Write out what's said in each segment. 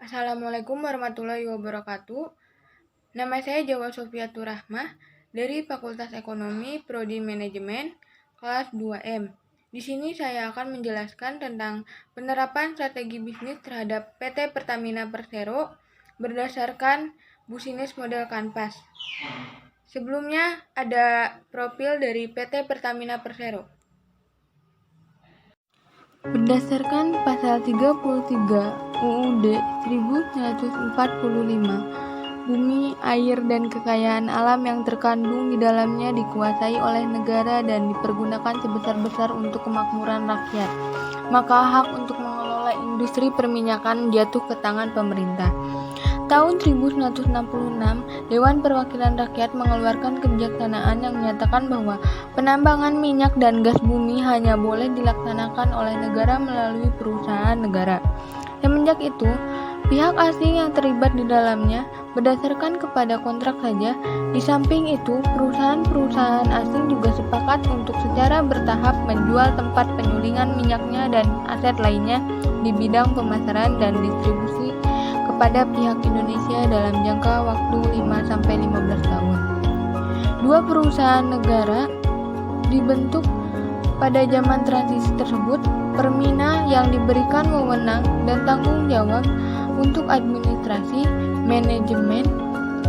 Assalamualaikum warahmatullahi wabarakatuh. Nama saya Jawa Sofiatur Rahmah dari Fakultas Ekonomi Prodi Manajemen kelas 2M. Di sini saya akan menjelaskan tentang penerapan strategi bisnis terhadap PT Pertamina Persero berdasarkan Business Model Canvas. Sebelumnya ada profil dari PT Pertamina Persero. Berdasarkan pasal 33 UUD 1945, bumi, air, dan kekayaan alam yang terkandung di dalamnya dikuasai oleh negara dan dipergunakan sebesar-besar untuk kemakmuran rakyat. Maka hak untuk mengelola industri perminyakan jatuh ke tangan pemerintah. Tahun 1966, Dewan Perwakilan Rakyat mengeluarkan kebijaksanaan yang menyatakan bahwa penambangan minyak dan gas bumi hanya boleh dilaksanakan oleh negara melalui perusahaan negara. Semenjak itu, pihak asing yang terlibat di dalamnya berdasarkan kepada kontrak saja. Di samping itu, perusahaan-perusahaan asing juga sepakat untuk secara bertahap menjual tempat penyulingan minyaknya dan aset lainnya di bidang pemasaran dan distribusi kepada pihak Indonesia dalam jangka waktu 5-15 tahun. Dua perusahaan negara dibentuk pada zaman transisi tersebut. Permina yang diberikan wewenang dan tanggung jawab untuk administrasi, manajemen,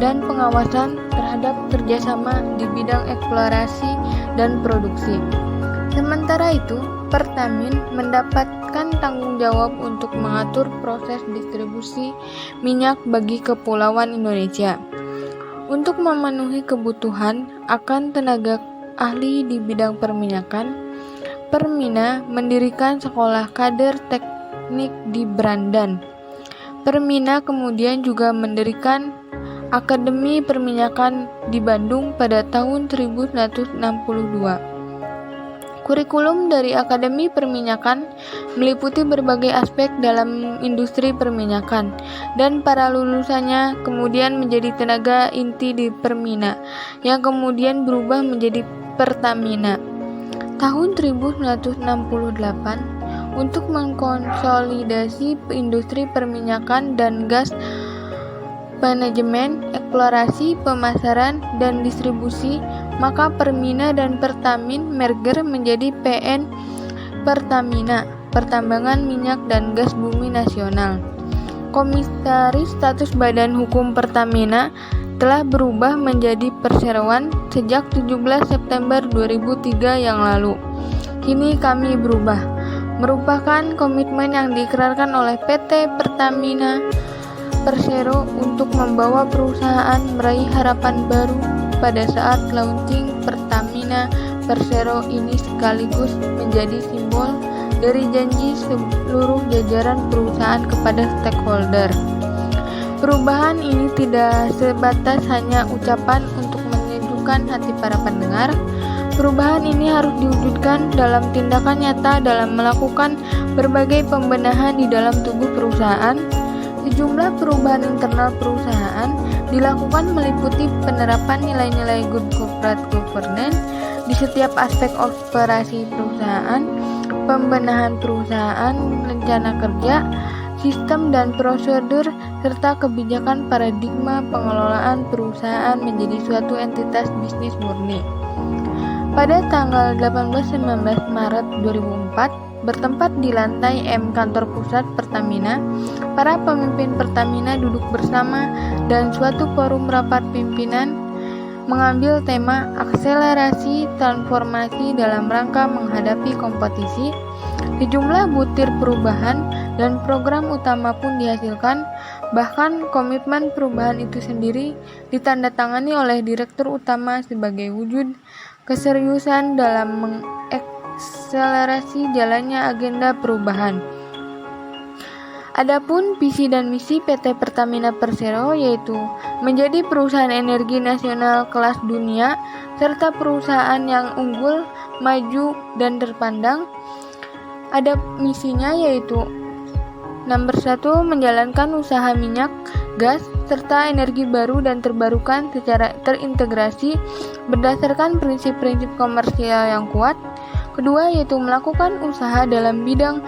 dan pengawasan terhadap kerjasama di bidang eksplorasi dan produksi. Sementara itu, Pertamin mendapatkan tanggung jawab untuk mengatur proses distribusi minyak bagi kepulauan Indonesia. Untuk memenuhi kebutuhan akan tenaga ahli di bidang perminyakan, Permina mendirikan sekolah kader teknik di Brandan. Permina kemudian juga mendirikan Akademi Perminyakan di Bandung pada tahun 1962. Kurikulum dari Akademi Perminyakan meliputi berbagai aspek dalam industri perminyakan, dan para lulusannya kemudian menjadi tenaga inti di Permina, yang kemudian berubah menjadi Pertamina. Tahun 1968, untuk mengkonsolidasi industri perminyakan dan gas, manajemen, eksplorasi, pemasaran, dan distribusi, maka Permina dan Pertamin merger menjadi PN Pertamina, Pertambangan Minyak dan Gas Bumi Nasional. Komisaris status Badan Hukum Pertamina telah berubah menjadi perseroan sejak 17 September 2003 yang lalu. Kini kami berubah, merupakan komitmen yang diikrarkan oleh PT Pertamina Persero untuk membawa perusahaan meraih harapan baru pada saat launching Pertamina Persero ini, sekaligus menjadi simbol dari janji seluruh jajaran perusahaan kepada stakeholder. Perubahan ini tidak sebatas hanya ucapan untuk menyejukkan hati para pendengar. Perubahan ini harus diwujudkan dalam tindakan nyata dalam melakukan berbagai pembenahan di dalam tubuh perusahaan. Sejumlah perubahan internal perusahaan dilakukan meliputi penerapan nilai-nilai good corporate governance di setiap aspek operasi perusahaan, pembenahan perusahaan, rencana kerja, sistem dan prosedur, serta kebijakan paradigma pengelolaan perusahaan menjadi suatu entitas bisnis murni. Pada tanggal 18-19 Maret 2004, bertempat di lantai M kantor pusat Pertamina, para pemimpin Pertamina duduk bersama dan suatu forum rapat pimpinan mengambil tema akselerasi transformasi dalam rangka menghadapi kompetisi. Sejumlah butir perubahan dan program utama pun dihasilkan. Bahkan komitmen perubahan itu sendiri ditandatangani oleh Direktur Utama sebagai wujud keseriusan dalam mengakselerasi jalannya agenda perubahan. Adapun visi dan misi PT Pertamina Persero yaitu menjadi perusahaan energi nasional kelas dunia serta perusahaan yang unggul, maju, dan terpandang. Ada misinya yaitu nomor 1, menjalankan usaha minyak, gas, serta energi baru dan terbarukan secara terintegrasi berdasarkan prinsip-prinsip komersial yang kuat. Kedua, yaitu melakukan usaha dalam bidang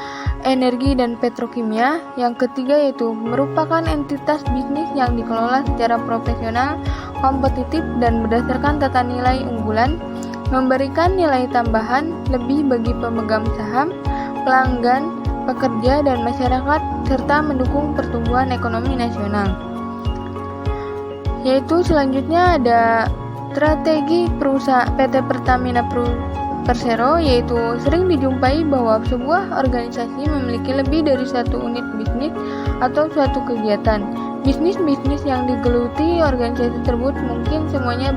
energi dan petrokimia. Yang ketiga yaitu merupakan entitas bisnis yang dikelola secara profesional, kompetitif, dan berdasarkan tata nilai unggulan, memberikan nilai tambahan lebih bagi pemegang saham, pelanggan, pekerja, dan masyarakat, serta mendukung pertumbuhan ekonomi nasional. Yaitu selanjutnya ada strategi perusahaan PT Pertamina Persero, yaitu sering dijumpai bahwa sebuah organisasi memiliki lebih dari satu unit bisnis atau suatu kegiatan. Bisnis-bisnis yang digeluti organisasi tersebut mungkin semuanya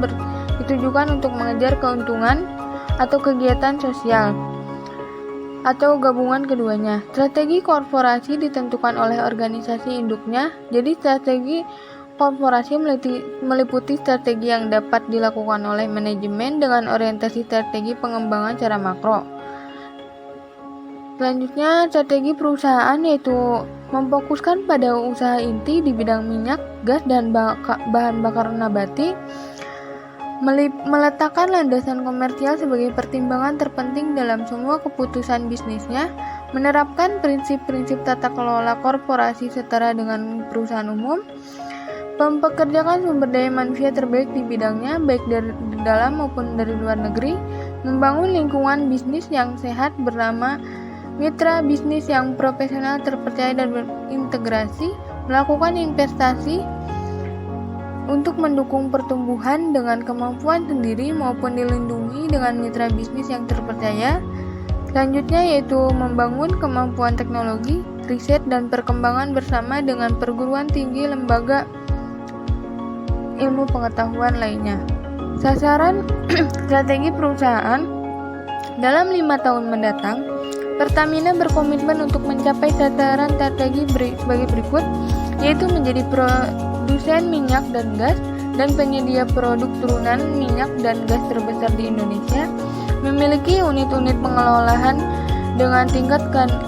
ditujukan untuk mengejar keuntungan atau kegiatan sosial atau gabungan keduanya. Strategi korporasi ditentukan oleh organisasi induknya. Jadi strategi korporasi meliputi strategi yang dapat dilakukan oleh manajemen dengan orientasi strategi pengembangan secara makro. Selanjutnya, strategi perusahaan yaitu memfokuskan pada usaha inti di bidang minyak, gas, dan bahan bakar nabati, meletakkan landasan komersial sebagai pertimbangan terpenting dalam semua keputusan bisnisnya, menerapkan prinsip-prinsip tata kelola korporasi setara dengan perusahaan umum, mempekerjakan sumber daya manusia terbaik di bidangnya, baik dari dalam maupun dari luar negeri, membangun lingkungan bisnis yang sehat bernama mitra bisnis yang profesional, terpercaya, dan berintegrasi, melakukan investasi untuk mendukung pertumbuhan dengan kemampuan sendiri maupun dilindungi dengan mitra bisnis yang terpercaya. Selanjutnya yaitu membangun kemampuan teknologi, riset, dan perkembangan bersama dengan perguruan tinggi, lembaga ilmu pengetahuan lainnya. Sasaran strategi perusahaan dalam 5 tahun mendatang, Pertamina berkomitmen untuk mencapai sasaran strategi sebagai berikut, yaitu menjadi produsen minyak dan gas dan penyedia produk turunan minyak dan gas terbesar di Indonesia, memiliki unit-unit pengelolaan dengan tingkat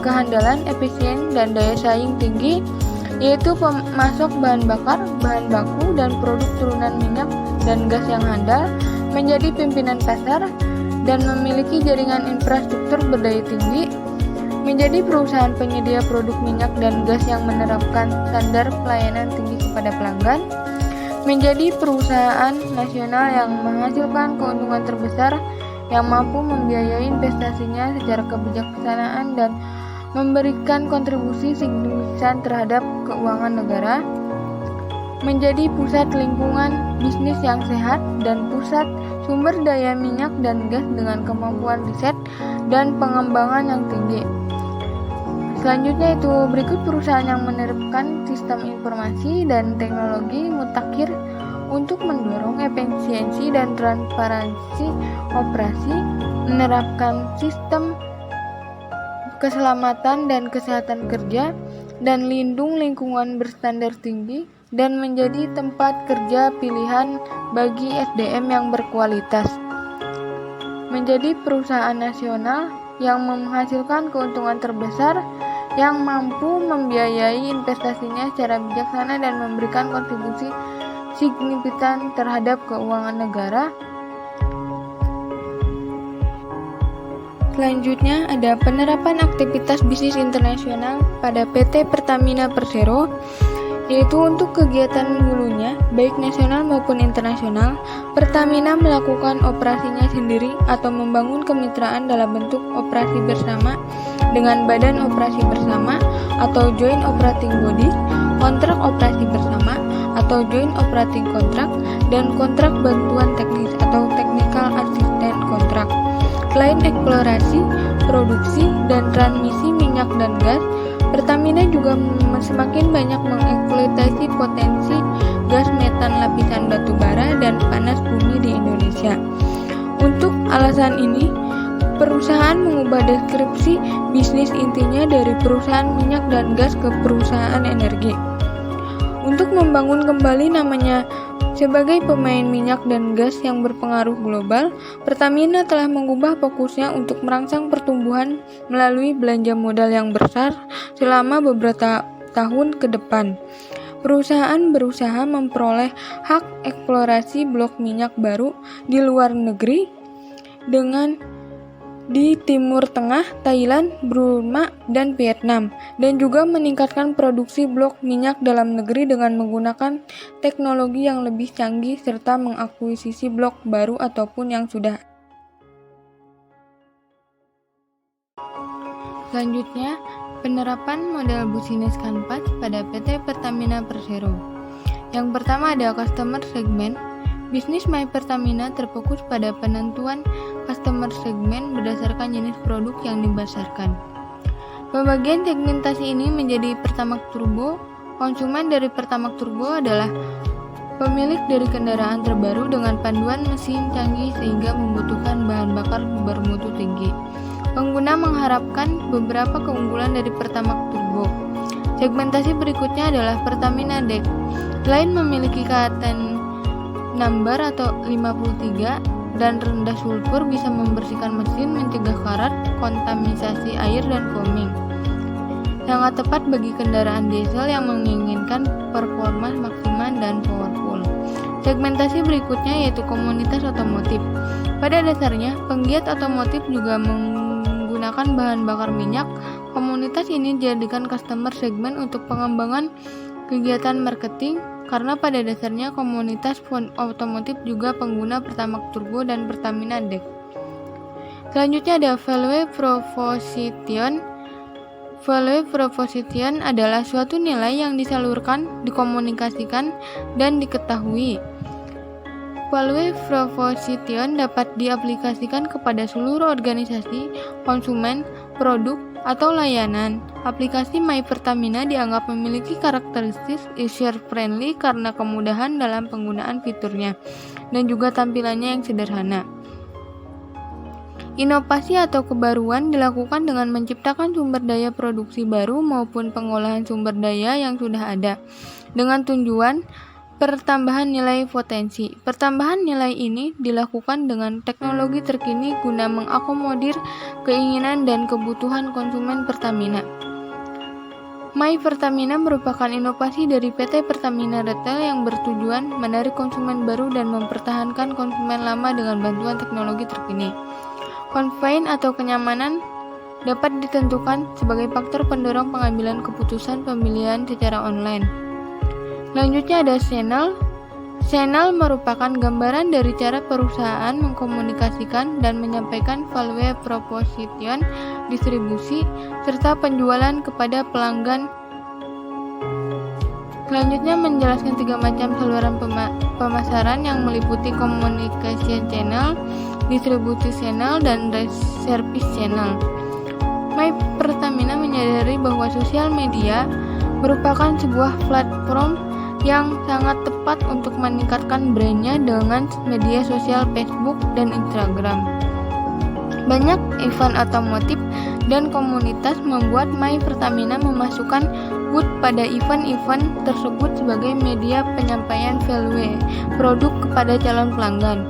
kehandalan, efisien, dan daya saing tinggi, yaitu pemasok bahan bakar, bahan baku, dan produk turunan minyak dan gas yang handal, menjadi pimpinan pasar, dan memiliki jaringan infrastruktur berdaya tinggi, menjadi perusahaan penyedia produk minyak dan gas yang menerapkan standar pelayanan tinggi kepada pelanggan, menjadi perusahaan nasional yang menghasilkan keuntungan terbesar, yang mampu membiayai investasinya secara kebijaksanaan dan memberikan kontribusi signifikan terhadap keuangan negara, menjadi pusat lingkungan bisnis yang sehat dan pusat sumber daya minyak dan gas dengan kemampuan riset dan pengembangan yang tinggi. Selanjutnya itu berikut perusahaan yang menerapkan sistem informasi dan teknologi mutakhir untuk mendorong efisiensi dan transparansi operasi, menerapkan sistem keselamatan dan kesehatan kerja, dan lindung lingkungan berstandar tinggi, dan menjadi tempat kerja pilihan bagi SDM yang berkualitas. Menjadi perusahaan nasional yang menghasilkan keuntungan terbesar, yang mampu membiayai investasinya secara bijaksana dan memberikan kontribusi signifikan terhadap keuangan negara. Selanjutnya ada penerapan aktivitas bisnis internasional pada PT Pertamina Persero, yaitu untuk kegiatan hulunya, baik nasional maupun internasional. Pertamina melakukan operasinya sendiri atau membangun kemitraan dalam bentuk operasi bersama dengan badan operasi bersama atau joint operating body, kontrak operasi bersama atau joint operating contract, dan kontrak bantuan teknis atau technical assistance contract. Selain eksplorasi, produksi, dan transmisi minyak dan gas, Pertamina juga semakin banyak mengeksploitasi potensi gas metan lapisan batu bara dan panas bumi di Indonesia. Untuk alasan ini, perusahaan mengubah deskripsi bisnis intinya dari perusahaan minyak dan gas ke perusahaan energi. Untuk membangun kembali namanya sebagai pemain minyak dan gas yang berpengaruh global, Pertamina telah mengubah fokusnya untuk merangsang pertumbuhan melalui belanja modal yang besar selama beberapa tahun ke depan. Perusahaan berusaha memperoleh hak eksplorasi blok minyak baru di luar negeri dengan di Timur Tengah, Thailand, Burma, dan Vietnam, dan juga meningkatkan produksi blok minyak dalam negeri dengan menggunakan teknologi yang lebih canggih serta mengakuisisi blok baru ataupun yang sudah. Selanjutnya, penerapan model bisnis kanvas pada PT Pertamina Persero. Yang pertama ada customer segment. Bisnis My Pertamina terfokus pada penentuan customer segment berdasarkan jenis produk yang dipasarkan. Pembagian segmentasi ini menjadi Pertamax Turbo. Konsumen dari Pertamax Turbo adalah pemilik dari kendaraan terbaru dengan panduan mesin canggih sehingga membutuhkan bahan bakar bermutu tinggi. Pengguna mengharapkan beberapa keunggulan dari Pertamax Turbo. Segmentasi berikutnya adalah Pertamina Deck. Selain memiliki katan number atau 53 dan rendah sulfur, bisa membersihkan mesin, mencegah karat, kontaminasi air, dan foaming. Sangat tepat bagi kendaraan diesel yang menginginkan performa maksimal dan powerful. Segmentasi berikutnya yaitu komunitas otomotif. Pada dasarnya, penggiat otomotif juga menggunakan bahan bakar minyak. Komunitas ini dijadikan customer segment untuk pengembangan kegiatan marketing, karena pada dasarnya komunitas otomotif juga pengguna Pertamax Turbo dan Pertamina Deck. Selanjutnya ada value proposition. Value proposition adalah suatu nilai yang disalurkan, dikomunikasikan, dan diketahui. Value proposition dapat diaplikasikan kepada seluruh organisasi, konsumen, produk, atau layanan. Aplikasi My Pertamina dianggap memiliki karakteristik user-friendly karena kemudahan dalam penggunaan fiturnya dan juga tampilannya yang sederhana. Inovasi atau kebaruan dilakukan dengan menciptakan sumber daya produksi baru maupun pengolahan sumber daya yang sudah ada dengan tujuan pertambahan nilai potensi. Pertambahan nilai ini dilakukan dengan teknologi terkini guna mengakomodir keinginan dan kebutuhan konsumen Pertamina. My Pertamina merupakan inovasi dari PT Pertamina Retail yang bertujuan menarik konsumen baru dan mempertahankan konsumen lama dengan bantuan teknologi terkini. Convenience atau kenyamanan dapat ditentukan sebagai faktor pendorong pengambilan keputusan pembelian secara online. Selanjutnya ada channel. Channel merupakan gambaran dari cara perusahaan mengkomunikasikan dan menyampaikan value proposition, distribusi, serta penjualan kepada pelanggan. Selanjutnya menjelaskan 3 macam saluran pemasaran yang meliputi communication channel, distribusi channel, dan service channel. My Pertamina menyadari bahwa sosial media merupakan sebuah platform yang sangat tepat untuk meningkatkan brandnya dengan media sosial Facebook dan Instagram. Banyak event otomotif dan komunitas membuat My Pertamina memasukkan booth pada event-event tersebut sebagai media penyampaian value produk kepada calon pelanggan.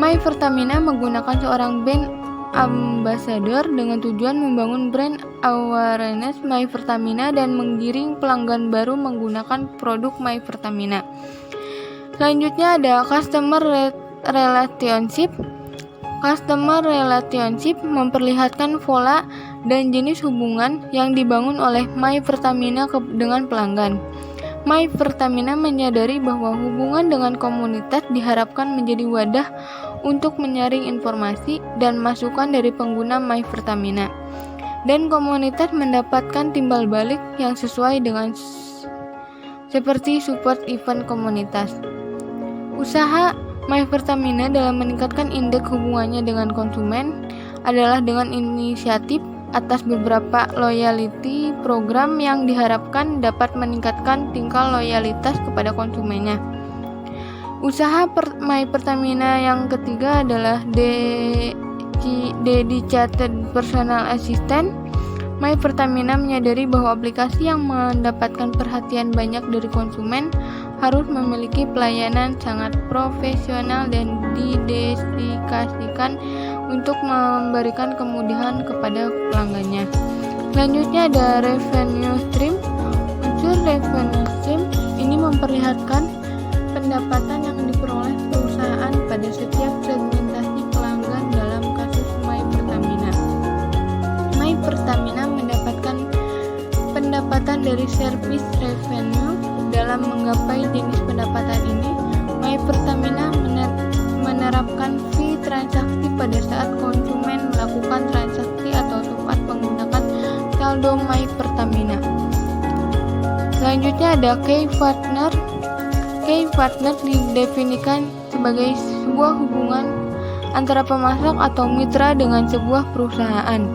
My Pertamina menggunakan seorang brand ambassador dengan tujuan membangun brand awareness My Pertamina dan menggiring pelanggan baru menggunakan produk My Pertamina. Selanjutnya ada customer relationship. Customer relationship memperlihatkan pola dan jenis hubungan yang dibangun oleh My Pertamina dengan pelanggan. My Pertamina menyadari bahwa hubungan dengan komunitas diharapkan menjadi wadah untuk menyaring informasi dan masukan dari pengguna My Pertamina, dan komunitas mendapatkan timbal balik yang sesuai dengan seperti support event komunitas. Usaha My Pertamina dalam meningkatkan indeks hubungannya dengan konsumen adalah dengan inisiatif atas beberapa loyalty program yang diharapkan dapat meningkatkan tingkat loyalitas kepada konsumennya. Usaha My Pertamina yang ketiga adalah Dedicated Personal Assistant. My Pertamina menyadari bahwa aplikasi yang mendapatkan perhatian banyak dari konsumen harus memiliki pelayanan sangat profesional dan didedikasikan untuk memberikan kemudahan kepada pelanggannya. Selanjutnya ada revenue stream. Unsur revenue stream ini memperlihatkan pendapatan yang diperoleh perusahaan pada setiap segmentasi pelanggan dalam kasus My Pertamina. dari service revenue. Dalam menggapai jenis pendapatan ini, My Pertamina menerapkan fee transaksi pada saat konsumen melakukan transaksi atau top up menggunakan saldo My Pertamina. Selanjutnya ada key partner. Key partner didefinisikan sebagai sebuah hubungan antara pemasok atau mitra dengan sebuah perusahaan,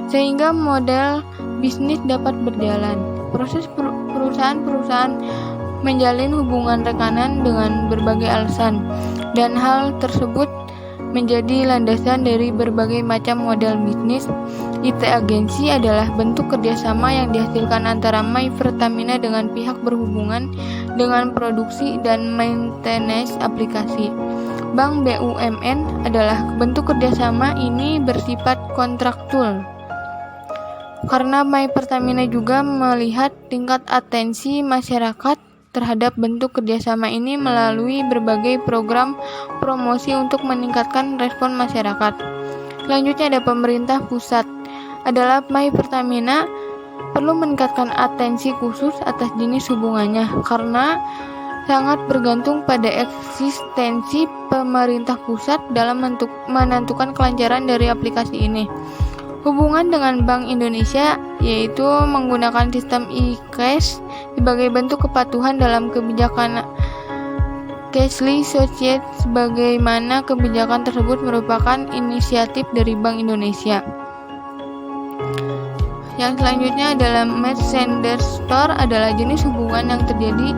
sehingga model bisnis dapat berjalan. Proses perusahaan menjalin hubungan rekanan dengan berbagai alasan, dan hal tersebut menjadi landasan dari berbagai macam model bisnis. IT agensi adalah bentuk kerjasama yang dihasilkan antara My Pertamina dengan pihak berhubungan dengan produksi dan maintenance aplikasi. Bank BUMN adalah bentuk kerjasama ini bersifat kontraktual, karena My Pertamina juga melihat tingkat atensi masyarakat terhadap bentuk kerjasama ini melalui berbagai program promosi untuk meningkatkan respon masyarakat. Selanjutnya ada pemerintah pusat. Adalah My Pertamina perlu meningkatkan atensi khusus atas jenis hubungannya, karena sangat bergantung pada eksistensi pemerintah pusat dalam menentukan kelancaran dari aplikasi ini. Hubungan dengan Bank Indonesia yaitu menggunakan sistem e-cash sebagai bentuk kepatuhan dalam kebijakan cashless society, sebagaimana kebijakan tersebut merupakan inisiatif dari Bank Indonesia. Yang selanjutnya adalah merchandise store, adalah jenis hubungan yang terjadi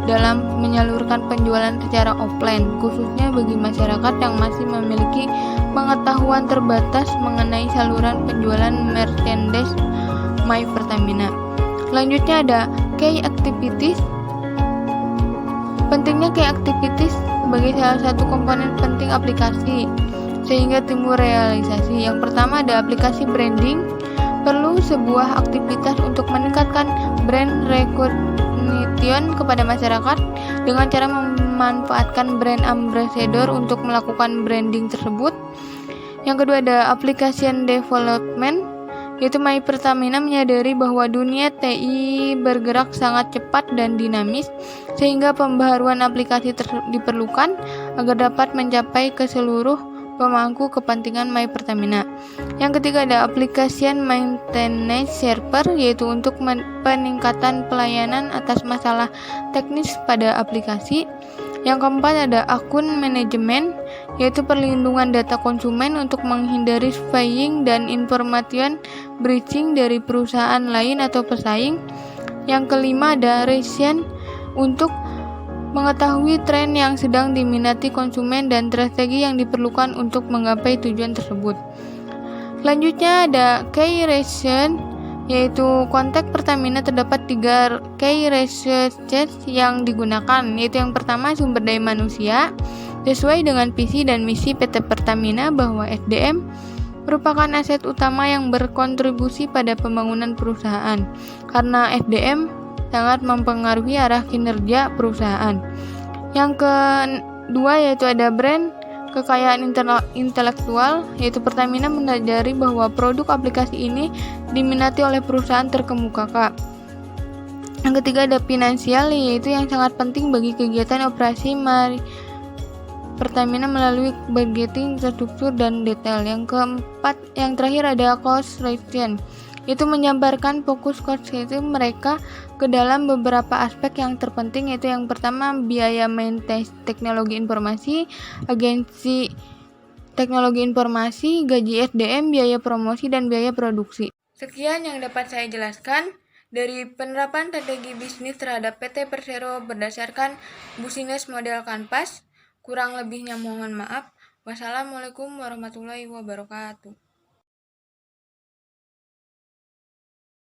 dalam menyalurkan penjualan secara offline, khususnya bagi masyarakat yang masih memiliki pengetahuan terbatas mengenai saluran penjualan merchandise My Pertamina. Selanjutnya ada key activities. Pentingnya key activities sebagai salah satu komponen penting aplikasi sehingga timbul realisasi. Yang pertama ada aplikasi branding. Perlu sebuah aktivitas untuk meningkatkan brand recognition kepada masyarakat dengan cara memanfaatkan brand ambassador untuk melakukan branding tersebut. Yang kedua ada application development, yaitu My Pertamina menyadari bahwa dunia TI bergerak sangat cepat dan dinamis, sehingga pembaharuan aplikasi diperlukan agar dapat mencapai ke seluruh pemangku kepentingan My Pertamina. Yang ketiga ada application maintenance server, yaitu untuk peningkatan pelayanan atas masalah teknis pada aplikasi. Yang keempat ada akun manajemen, yaitu perlindungan data konsumen untuk menghindari spying dan information breaching dari perusahaan lain atau pesaing. Yang kelima ada research, untuk mengetahui tren yang sedang diminati konsumen dan strategi yang diperlukan untuk menggapai tujuan tersebut. Selanjutnya ada key research, yaitu kontak Pertamina terdapat 3 key research yang digunakan, yaitu yang pertama sumber daya manusia. Sesuai dengan visi dan misi PT Pertamina bahwa SDM merupakan aset utama yang berkontribusi pada pembangunan perusahaan, karena SDM sangat mempengaruhi arah kinerja perusahaan. Yang kedua yaitu ada brand kekayaan intelektual, yaitu Pertamina menyadari bahwa produk aplikasi ini diminati oleh perusahaan terkemuka. Yang ketiga ada finansial, yaitu yang sangat penting bagi kegiatan operasi Pertamina melalui budgeting terstruktur dan detail. Yang keempat, yang terakhir ada cost reduction, yaitu menjabarkan fokus cost itu mereka ke dalam beberapa aspek yang terpenting, yaitu yang pertama biaya maintenance teknologi informasi, agensi teknologi informasi, gaji SDM, biaya promosi, dan biaya produksi. Sekian yang dapat saya jelaskan dari penerapan strategi bisnis terhadap PT Persero berdasarkan Business Model Canvas. Kurang lebihnya mohon maaf. Wassalamualaikum warahmatullahi wabarakatuh.